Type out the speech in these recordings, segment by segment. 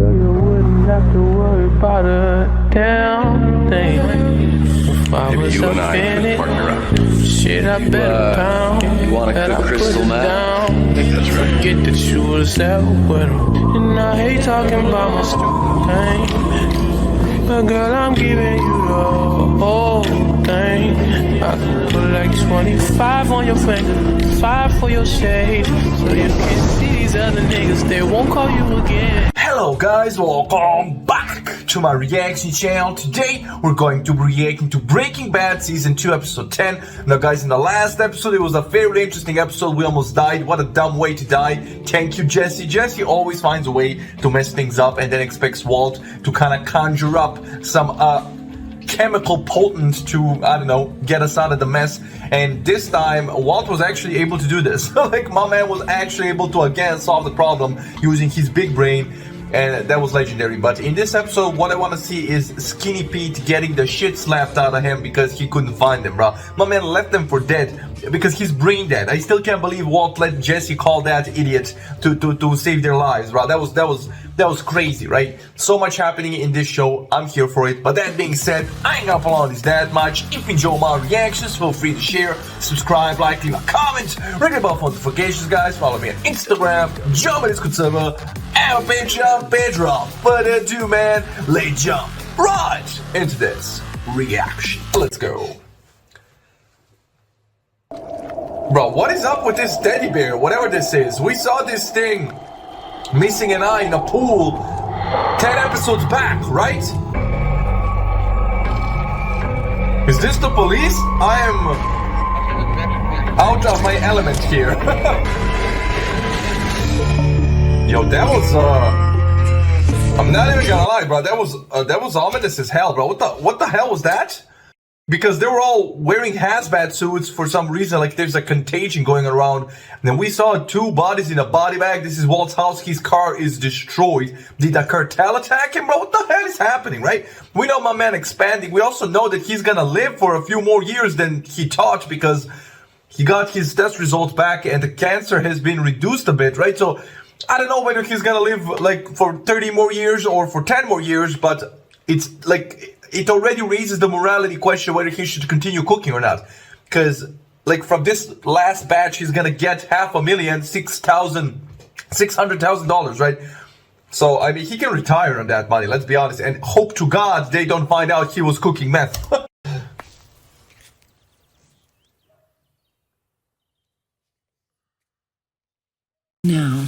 Girl, you wouldn't have to worry about a damn thing. If I Maybe was you and up I in could it, partner up. shit, I bet a pound. You want a that good I put crystal it meth? down. That's right. Forget that you was ever with him. And I hate talking about my stupid pain. But girl, I'm giving you the whole thing. I can put like 25 on your finger, 5 for your shade, so you can see these other niggas, they won't call you again. Hello guys, welcome back to my reaction channel. Today we're going to be reacting to Breaking Bad Season 2 Episode 10. Now guys, in the last episode it was a fairly interesting episode. We almost died. What a dumb way to die. Thank you, Jesse. Jesse always finds a way to mess things up and then expects Walt to kind of conjure up some chemical potent to, I don't know, get us out of the mess. And this time Walt was actually able to do this. Like, my man was actually able to again solve the problem using his big brain, and that was legendary. But in this episode, what I want to see is Skinny Pete getting the shit slapped out of him because he couldn't find them, bro. My man left them for dead because he's brain dead. I still can't believe Walt let Jesse call that idiot to save their lives, bro. That was crazy, right? So much happening in this show. I'm here for it. But that being said, I ain't gonna prolong this that much. If you enjoy my reactions, feel free to share, subscribe, like, leave a comment, ring the bell for notifications, guys. Follow me on Instagram, join my Discord server, and Patreon. Without further ado, man, let's jump right into this reaction. Let's go. Bro, what is up with this teddy bear? Whatever this is. We saw this thing missing an eye in a pool 10 episodes back, right? Is this the police? I am out of my element here. Yo, that was I'm not even gonna lie, bro. That was ominous as hell, bro. What the hell was that? Because they were all wearing hazmat suits for some reason, like there's a contagion going around. And then we saw 2 bodies in a body bag. This is Walt's house. His car is destroyed. Did the cartel attack him, bro? What the hell is happening, right? We know my man expanding. We also know that he's gonna live for a few more years than he thought because he got his test results back and the cancer has been reduced a bit, right? So I don't know whether he's gonna live like for 30 more years or for 10 more years, but it's like, it already raises the morality question whether he should continue cooking or not. Because, like, from this last batch, he's gonna get $600,000, right? So, I mean, he can retire on that money, let's be honest. And hope to God they don't find out he was cooking meth. Now,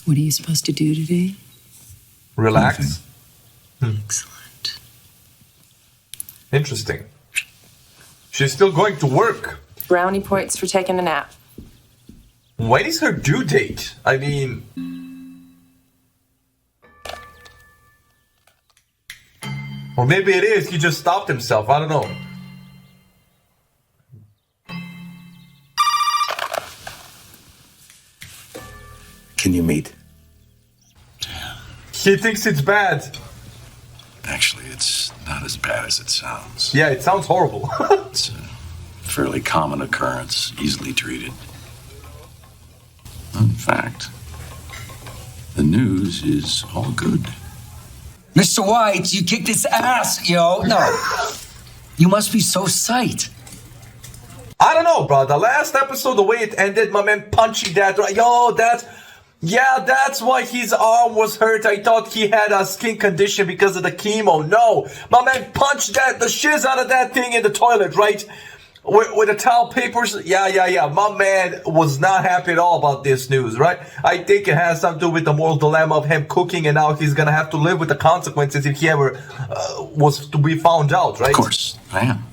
what are you supposed to do today? Relax. Excellent. Interesting. She's still going to work. Brownie points for taking a nap. When is her due date? I mean... Or maybe it is, he just stopped himself, I don't know. Can you meet? He thinks it's bad. Actually, it's not as bad as it sounds. Yeah, it sounds horrible. It's a fairly common occurrence, easily treated. In fact, the news is all good. Mr. White, you kicked his ass, yo. No. You must be so psyched. I don't know, bro. The last episode, the way it ended, my man punching that, right? Yo, that's why his arm was hurt. I thought he had a skin condition because of the chemo. No, my man punched the shiz out of that thing in the toilet, right? With the towel papers. Yeah. My man was not happy at all about this news, right? I think it has something to do with the moral dilemma of him cooking, and now he's gonna have to live with the consequences if he ever was to be found out, right? Of course, I am.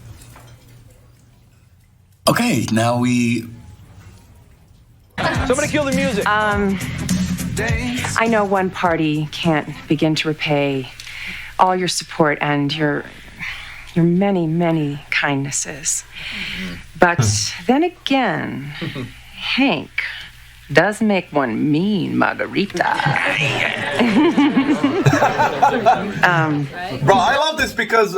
Okay, now we... Somebody kill the music. I know one party can't begin to repay all your support and your many, many kindnesses. But then again, Hank does make one mean margarita. Bro, I love this because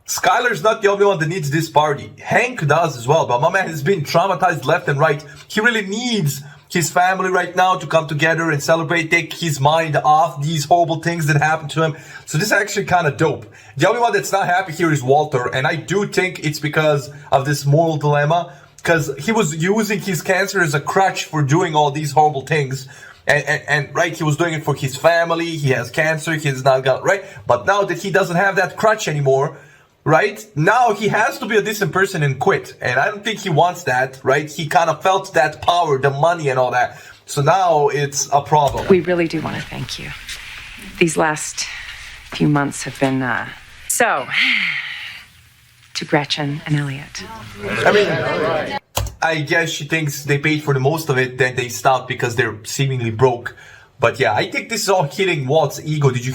Skyler's not the only one that needs this party. Hank does as well, but my man has been traumatized left and right. He really needs his family right now to come together and celebrate, take his mind off these horrible things that happened to him. So this is actually kind of dope. The only one that's not happy here is Walter, and I do think it's because of this moral dilemma, because he was using his cancer as a crutch for doing all these horrible things. And right, he was doing it for his family. He has cancer. He's not got right. But now that he doesn't have that crutch anymore, right? Now he has to be a decent person and quit. And I don't think he wants that, right? He kind of felt that power, the money and all that. So now it's a problem. We really do want to thank you. These last few months have been, So, to Gretchen and Elliot. I mean, I guess she thinks they paid for the most of it, then they stopped because they're seemingly broke. But yeah, I think this is all hitting Walt's ego. Did you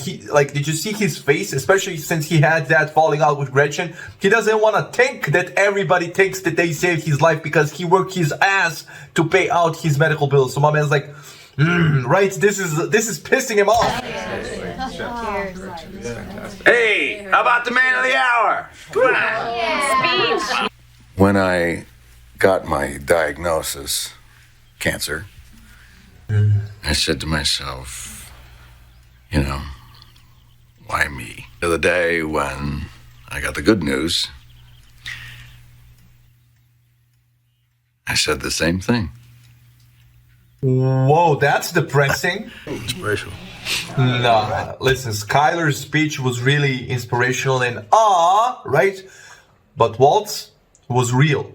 see his face, especially since he had that falling out with Gretchen? He doesn't want to think that everybody thinks that they saved his life because he worked his ass to pay out his medical bills. So my man's like, right, this is pissing him off. Hey, how about the man of the hour? Come on. When I got my diagnosis, cancer, I said to myself, you know, why me? The other day when I got the good news, I said the same thing. Whoa, that's depressing. Inspirational. Nah, listen, Skyler's speech was really inspirational and right? But Walt's was real,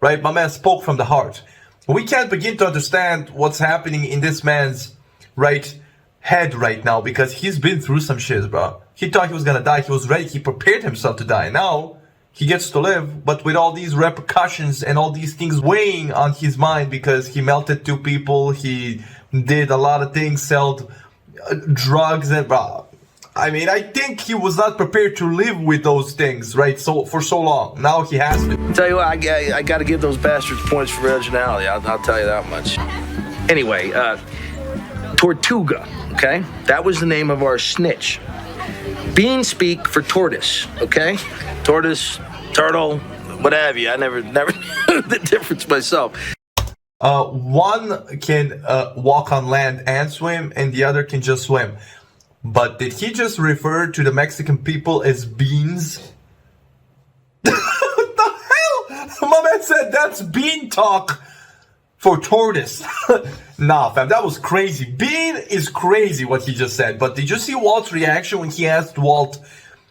right? My man spoke from the heart. We can't begin to understand what's happening in this man's head right now because he's been through some shit, bro. He thought he was gonna die. He was ready. He prepared himself to die. Now he gets to live, but with all these repercussions and all these things weighing on his mind because he melted two people. He did a lot of things, sold drugs, and bro. I mean, I think he was not prepared to live with those things, right? So for so long. Now he has to. Tell you what, I got to give those bastards points for originality. I'll tell you that much. Anyway, Tortuga, okay? That was the name of our snitch. Bean speak for tortoise, okay? Tortoise, turtle, what have you. I never knew the difference myself. One can walk on land and swim, and the other can just swim. But did he just refer to the Mexican people as beans? What the hell? My man said that's bean talk for tortoise. Nah, fam, that was crazy. Bean is crazy what he just said. But did you see Walt's reaction when he asked Walt,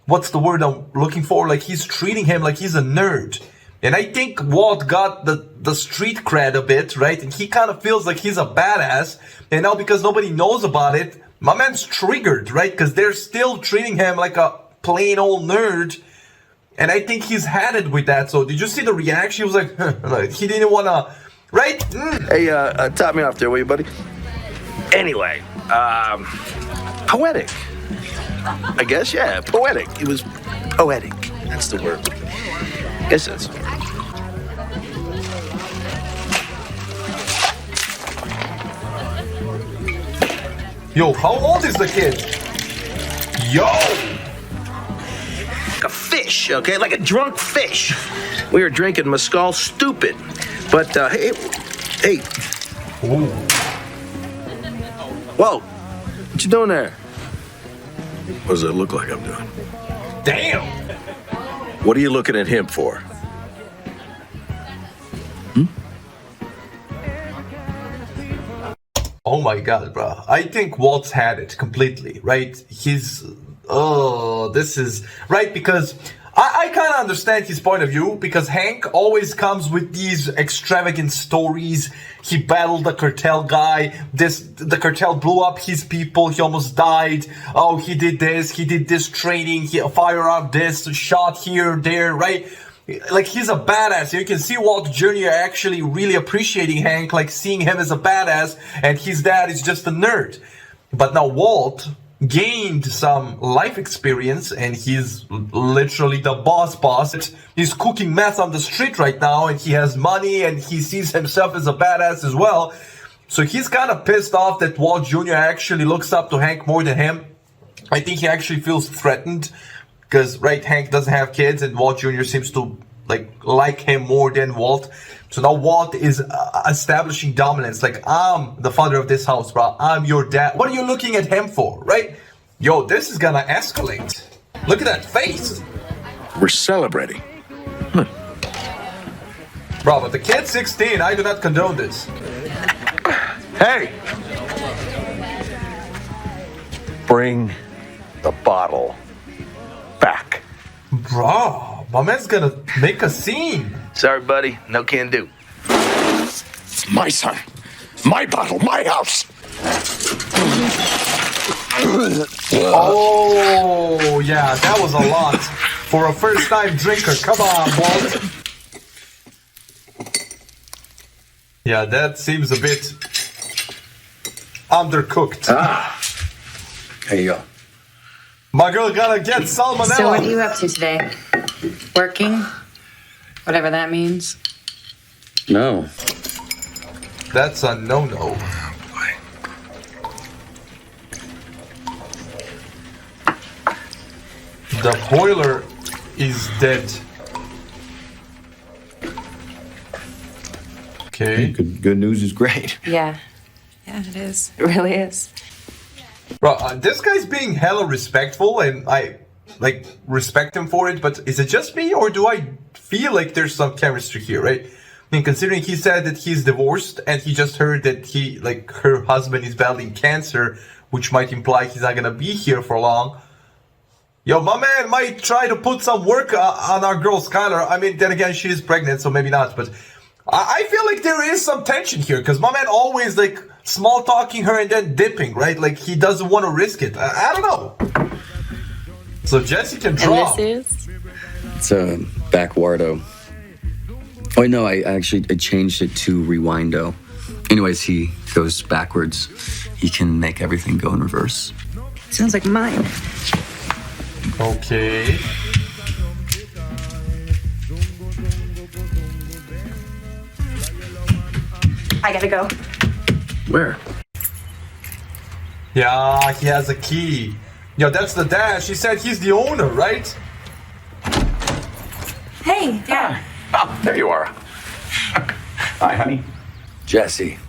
what's the word I'm looking for? Like he's treating him like he's a nerd. And I think Walt got the street cred a bit, right? And he kind of feels like he's a badass. And now because nobody knows about it, my man's triggered, right? Because they're still treating him like a plain old nerd. And I think he's had it with that. So did you see the reaction? He was like, like he didn't want to, right? Hey, top me off there, will you, buddy? Anyway, poetic. I guess, yeah, poetic. It was poetic. That's the word. Guess that's. Yo, how old is the kid? Yo! Like a fish, okay? Like a drunk fish. We were drinking Mescal stupid. But, hey. Ooh. Whoa, what you doing there? What does it look like I'm doing? Damn! What are you looking at him for? Oh my god, bro. I think Walt's had it completely, right? This is, right? Because I kind of understand his point of view because Hank always comes with these extravagant stories. He battled the cartel guy. The cartel blew up his people. He almost died. Oh, he did this training. He fired off this, shot here, there, right? Like he's a badass. You can see Walt Jr. actually really appreciating Hank, like seeing him as a badass, and his dad is just a nerd. But now Walt gained some life experience, and he's literally the boss. He's cooking meth on the street right now, and he has money, and he sees himself as a badass as well. So he's kind of pissed off that Walt Jr. actually looks up to Hank more than him. I think he actually feels threatened. Because, right, Hank doesn't have kids and Walt Jr. seems to like him more than Walt. So now Walt is establishing dominance. Like, I'm the father of this house, bro. I'm your dad. What are you looking at him for, right? Yo, this is gonna escalate. Look at that face. We're celebrating. Bro, but the kid's 16. I do not condone this. Hey! Bring the bottle back. Bro, my man's gonna make a scene. Sorry, buddy. No can do. My son. My bottle. My house. Oh, yeah, that was a lot. For a first-time drinker. Come on, Walt. Yeah, that seems a bit undercooked. There you go. My girl gotta get salmonella. So what are you up to today? Working? Whatever that means. No. That's a no-no. The boiler is dead. Okay. Good news is great. Yeah. Yeah, it is. It really is. Bro, this guy's being hella respectful, and I, like, respect him for it, but is it just me, or do I feel like there's some chemistry here, right? I mean, considering he said that he's divorced, and he just heard that he, like, her husband is battling cancer, which might imply he's not gonna be here for long. Yo, my man might try to put some work on our girl Skyler. I mean, then again, she is pregnant, so maybe not, but I feel like there is some tension here, because my man always, like, small talking her and then dipping, right? Like, he doesn't want to risk it. I don't know. So Jesse can draw. And this is? It's a backwardo. Oh, no, I changed it to rewindo. Anyways, he goes backwards. He can make everything go in reverse. Sounds like mine. Okay. I gotta go. Where? Yeah, he has a key. Yo, that's the dad. She said he's the owner, right? Hey, Dad. Oh, there you are. Hi, honey. Jesse.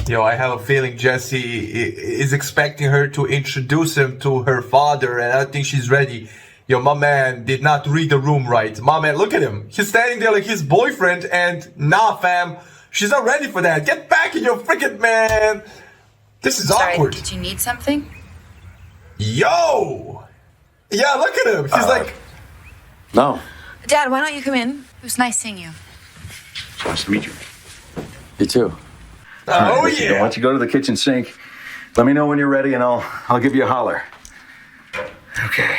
Yo, I have a feeling Jesse is expecting her to introduce him to her father, and I think she's ready. Yo, my man did not read the room right. My man, look at him. He's standing there like his boyfriend, and nah, fam. She's not ready for that. Get back in your freaking man. This is awkward. Did you need something? Yo! Yeah, look at him. He's like... No. Dad, why don't you come in? It was nice seeing you. It's nice to meet you. You too. Oh, Why yeah. don't you go to the kitchen sink? Let me know when you're ready, and I'll give you a holler. Okay.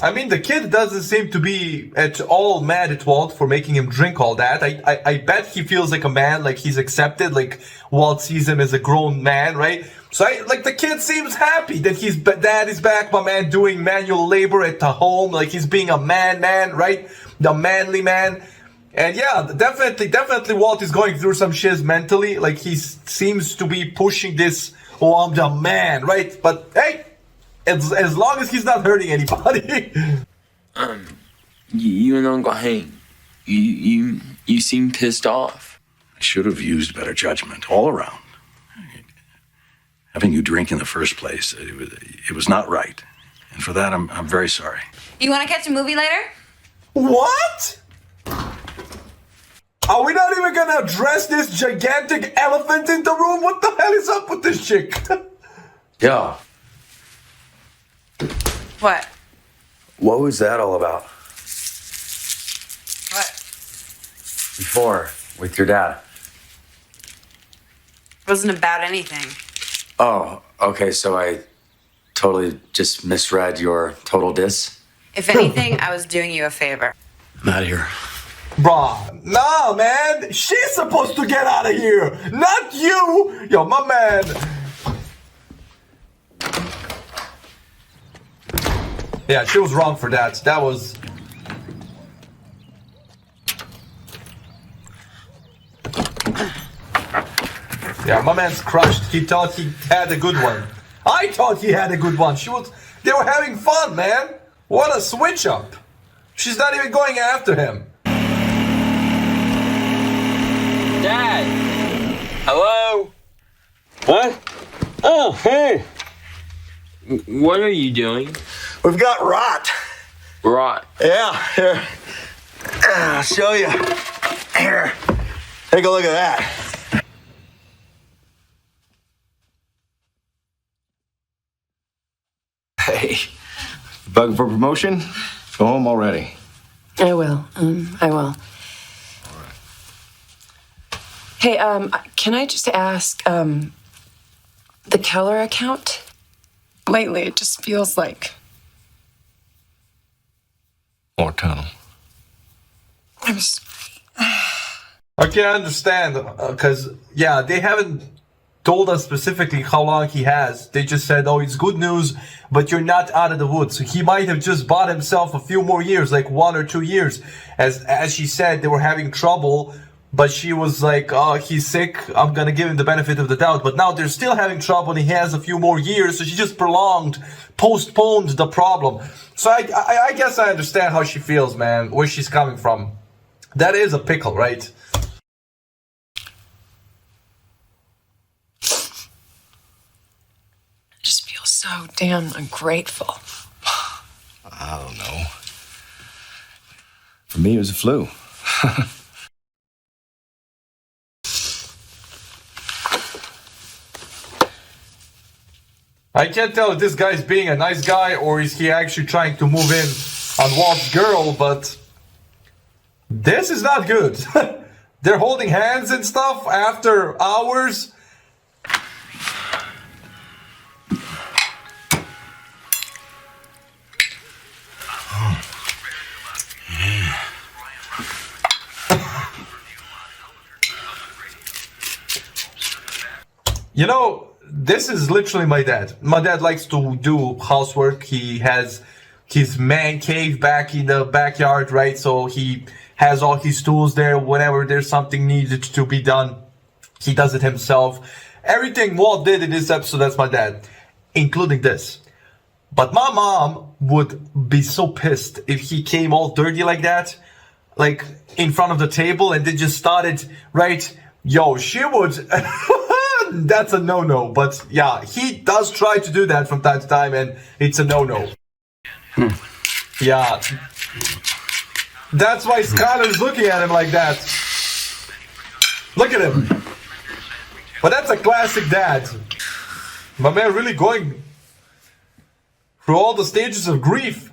I mean, the kid doesn't seem to be at all mad at Walt for making him drink all that. I bet he feels like a man, like he's accepted, like Walt sees him as a grown man, right? So, like, the kid seems happy that his dad is back, my man, doing manual labor at the home, like he's being a man, right? The manly man. And yeah, definitely Walt is going through some shiz mentally, like he seems to be pushing this, oh, I'm the man, right? But hey, as long as he's not hurting anybody. You and Uncle Hank, you seem pissed off. I should have used better judgment all around. Having you drink in the first place, it was not right. And for that, I'm very sorry. You want to catch a movie later? What? Are we not even gonna address this gigantic elephant in the room? What the hell is up with this chick? Yo, What? what was that all about? What? Before, with your dad. It wasn't about anything. Oh, okay, so I totally just misread your total diss? If anything, I was doing you a favor. I'm out of here. Bruh, nah, man. She's supposed to get out of here, not you. Yo, my man. Yeah, she was wrong for that. That was... Yeah, my man's crushed. He thought he had a good one. I thought he had a good one. They were having fun, man. What a switch up. She's not even going after him. Dad! Hello? What? Oh, hey! What are you doing? We've got rot. Rot. Yeah, here. I'll show you. Here. Take a look at that. Hey, bug for promotion? Go home already. I will. I will. Hey, can I just ask, the Keller account? Lately, it just feels like Or tunnel. I'm sorry. Okay, I understand. Because, yeah, they haven't told us specifically how long he has. They just said, oh, it's good news, but you're not out of the woods. So he might have just bought himself a few more years, like 1 or 2 years. As she said, they were having trouble, but she was like, oh, he's sick, I'm gonna give him the benefit of the doubt. But now they're still having trouble and he has a few more years, so she just postponed the problem. So I guess I understand how she feels, man, where she's coming from. That is a pickle, right? I just feel so damn ungrateful. I don't know. For me, it was a flu. I can't tell if this guy's being a nice guy or is he actually trying to move in on Walt's girl, but this is not good. They're holding hands and stuff after hours. You know, this is literally my dad. My dad likes to do housework. He has his man cave back in the backyard, right? So he has all his tools there. Whenever there's something needed to be done, he does it himself. Everything Walt did in this episode, that's my dad, including this. But my mom would be so pissed if he came all dirty like that, like in front of the table, and they just started, right? Yo, she would... That's a no-no, but yeah, he does try to do that from time to time, and it's a no-no. Yeah. That's why Skyler's looking at him like that. Look at him. But that's a classic dad. My man really going through all the stages of grief.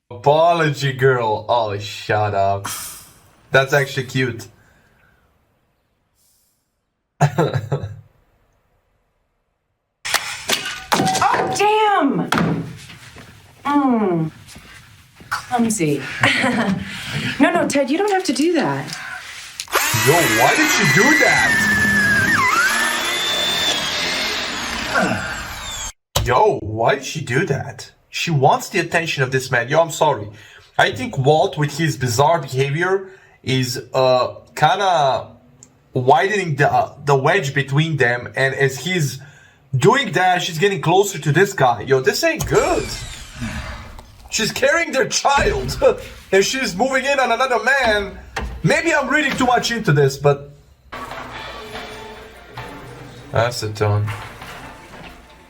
Apology girl. Oh, shut up. That's actually cute. Oh, damn! Clumsy. No, Ted, you don't have to do that. Yo, why did she do that? Yo, why did she do that? She wants the attention of this man. Yo, I'm sorry. I think Walt, with his bizarre behavior, is kind of widening the wedge between them. And as he's doing that, she's getting closer to this guy. Yo, this ain't good. She's carrying their child. And she's moving in on another man. Maybe I'm reading too much into this, but... Acetone.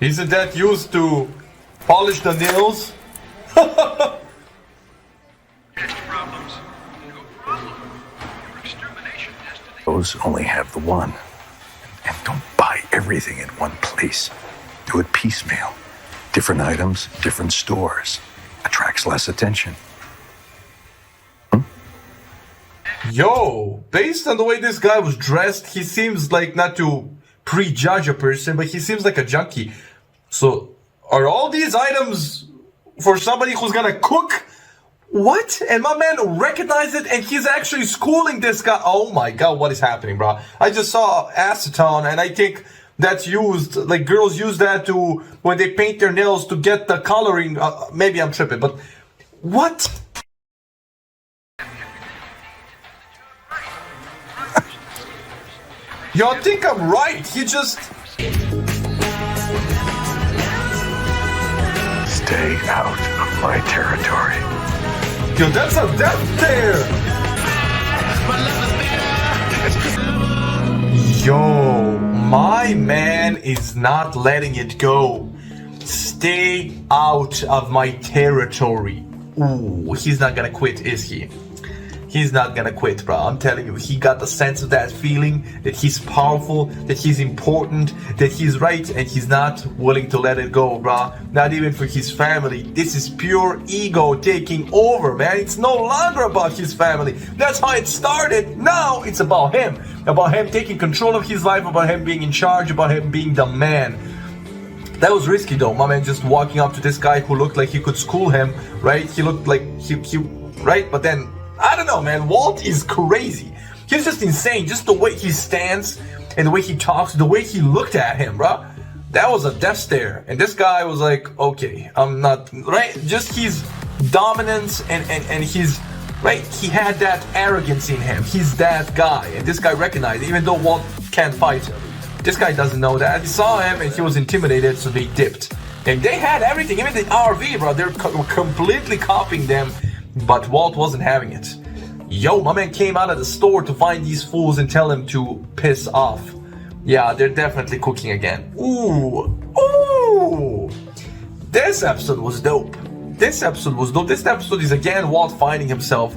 Isn't that used to polish the nails? Those only have the one. And don't buy everything in one place. Do it piecemeal. Different items, different stores. Attracts less attention. Yo, based on the way this guy was dressed, he seems like, not to prejudge a person, but he seems like a junkie. So, are all these items for somebody who's gonna cook? What? And my man recognized it and he's actually schooling this guy. Oh my god, what is happening, bro? I just saw acetone and I think that's used, like girls use that to, when they paint their nails to get the coloring. Maybe I'm tripping, but what? Yo, I think I'm right. He just... Stay out of my territory. Yo, that's a death stare! Yo, my man is not letting it go. Stay out of my territory. Ooh, he's not gonna quit, is he? He's not gonna quit, bro. I'm telling you, he got the sense of that feeling that he's powerful, that he's important, that he's right, and he's not willing to let it go, bro. Not even for his family. This is pure ego taking over, man. It's no longer about his family. That's how it started. Now it's about him taking control of his life, about him being in charge, about him being the man. That was risky though, my man, just walking up to this guy who looked like he could school him, right? He looked like he right? But then, I don't know, man, Walt is crazy. He's just insane. Just the way he stands and the way he talks, the way he looked at him, bro. That was a death stare. And this guy was like, okay, I'm not, right? Just his dominance and his, right? He had that arrogance in him. He's that guy. And this guy recognized it, even though Walt can't fight. This guy doesn't know that. He saw him and he was intimidated, so they dipped. And they had everything, even the RV, bro. They're completely copying them, but Walt wasn't having it. Yo, my man came out of the store to find these fools and tell them to piss off. Yeah, they're definitely cooking again. Ooh. This episode was dope. This episode is again Walt finding himself.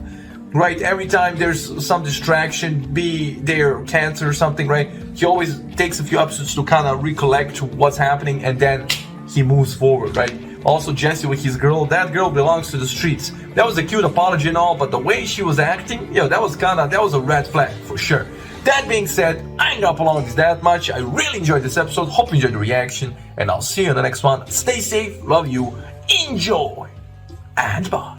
Right, every time there's some distraction, be there cancer or something, right? He always takes a few episodes to kind of recollect what's happening, and then he moves forward, right? Also, Jesse with his girl, that girl belongs to the streets. That was a cute apology and all, but the way she was acting, that was a red flag for sure. That being said, I ain't gonna prolong this that much. I really enjoyed this episode. Hope you enjoyed the reaction, and I'll see you in the next one. Stay safe, love you, enjoy, and bye.